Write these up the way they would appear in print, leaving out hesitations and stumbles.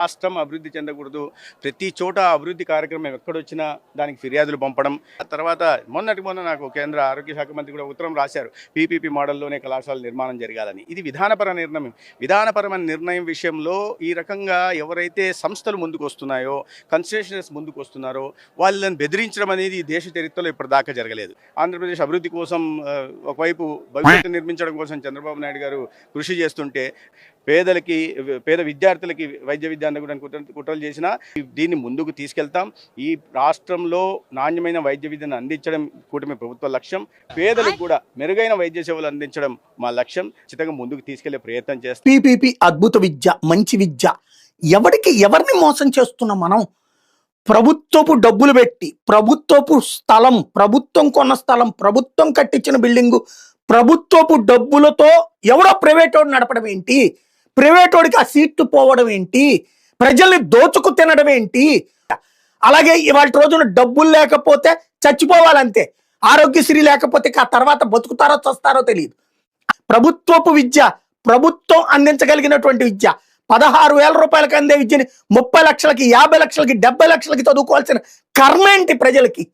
రాష్ట్రం అభివృద్ధి చెందకూడదు, ప్రతి చోట అభివృద్ధి కార్యక్రమం ఎక్కడొచ్చినా దానికి ఫిర్యాదులు పంపడం. ఆ తర్వాత మొన్న నాకు కేంద్ర ఆరోగ్య శాఖ మంత్రి కూడా ఉత్తరం రాశారు, పీపీపీ మోడల్లోనే కళాశాల నిర్మాణం జరగాలని. ఇది విధానపరమైన నిర్ణయం విషయంలో ఈ రకంగా ఎవరైతే సంస్థలు ముందుకు వస్తున్నాయో, కన్స్టిట్యూషన్స్ ముందుకు వస్తున్నారో వాళ్ళని బెదిరించడం అనేది ఈ దేశ చరిత్రలో ఇప్పటిదాకా జరగలేదు. ఆంధ్రప్రదేశ్ అభివృద్ధి కోసం ఒకవైపు భవిష్యత్తు నిర్మించడం కోసం చంద్రబాబు నాయుడు గారు కృషి చేస్తుంటే, పేద విద్యార్థులకి వైద్య విద్య అందడానికి కుట్రలు చేసినా దీన్ని ముందుకు తీసుకెళ్తాం. ఈ రాష్ట్రంలో నాణ్యమైన వైద్య విద్యను అందించడం కూటమి ప్రభుత్వ లక్ష్యం. పేదలకు కూడా మెరుగైన వైద్య సేవలు అందించడం మా లక్ష్యం. ఖచ్చితంగా ముందుకు తీసుకెళ్లే ప్రయత్నం చేస్తాం. పీపీపీ అద్భుత విద్య, మంచి విద్య. ఎవరిని మోసం చేస్తున్నాం మనం? ప్రభుత్వపు డబ్బులు పెట్టి, ప్రభుత్వపు స్థలం, ప్రభుత్వం కొన్న స్థలం, ప్రభుత్వం కట్టించిన బిల్డింగు, ప్రభుత్వపు డబ్బులతో ఎవడో ప్రైవేటోడు నడపడం ఏంటి? ప్రైవేటోడికి ఆ సీట్లు పోవడం ఏంటి? ప్రజల్ని దోచుకు తినడం ఏంటి? అలాగే ఇవాళ రోజున డబ్బులు లేకపోతే చచ్చిపోవాలంతే. ఆరోగ్యశ్రీ లేకపోతే ఆ తర్వాత బతుకుతారో చస్తారో తెలియదు. ప్రభుత్వపు విద్య, ప్రభుత్వం అందించగలిగినటువంటి విద్య, 16,000 రూపాయలకి అందే విద్యని 30 లక్షలకి, 50 లక్షలకి, 70 లక్షలకి చదువుకోవాల్సిన కర్మ ఏంటి ప్రజలకి?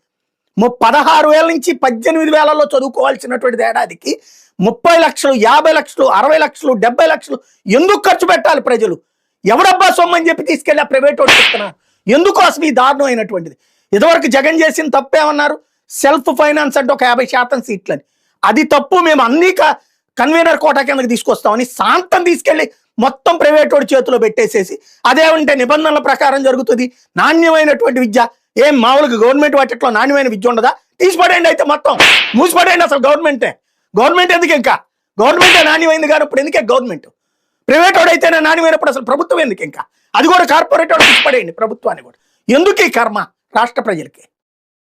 16,000 నుంచి 18,000లో చదువుకోవాల్సినటువంటి ఏడాదికి 30 లక్షలు, 50 లక్షలు, 60 లక్షలు, 70 లక్షలు ఎందుకు ఖర్చు పెట్టాలి ప్రజలు? ఎవడబ్బా సొమ్మని చెప్పి తీసుకెళ్ళి ఆ ప్రైవేట్ వాడు చెప్తున్నారు. ఎందుకోసం ఈ దారుణం అయినటువంటిది? ఇదివరకు జగన్ చేసిన తప్పేమన్నారు? సెల్ఫ్ ఫైనాన్స్ అంటే ఒక 50% సీట్లని. అది తప్పు. మేము అన్ని కన్వీనర్ కోటా కిందకి తీసుకొస్తామని శాంతం తీసుకెళ్లి మొత్తం ప్రైవేట్ వాడి చేతిలో పెట్టేసేసి, అదేమంటే నిబంధనల ప్రకారం జరుగుతుంది. నాణ్యమైనటువంటి విద్య ఏం మామూలుగా గవర్నమెంట్ వాటిలో నాణ్యమైన విద్య ఉండదా? తీసిపడేయండి, అయితే మొత్తం మూసిపడేయండి. అసలు గవర్నమెంట్ ఎందుకు? ఇంకా గవర్నమెంటే నాణ్యమైంది కానీ ఇప్పుడు ఎందుకే గవర్నమెంట్? ప్రైవేట్ వాడు అయితేనే నాణ్యమైనప్పుడు అసలు ప్రభుత్వం ఎందుకు? ఇంకా అది కూడా కార్పొరేట్ వాడు తీసిపడేయండి ప్రభుత్వాన్ని కూడా. ఎందుకు ఈ కర్మ రాష్ట్ర ప్రజలకి?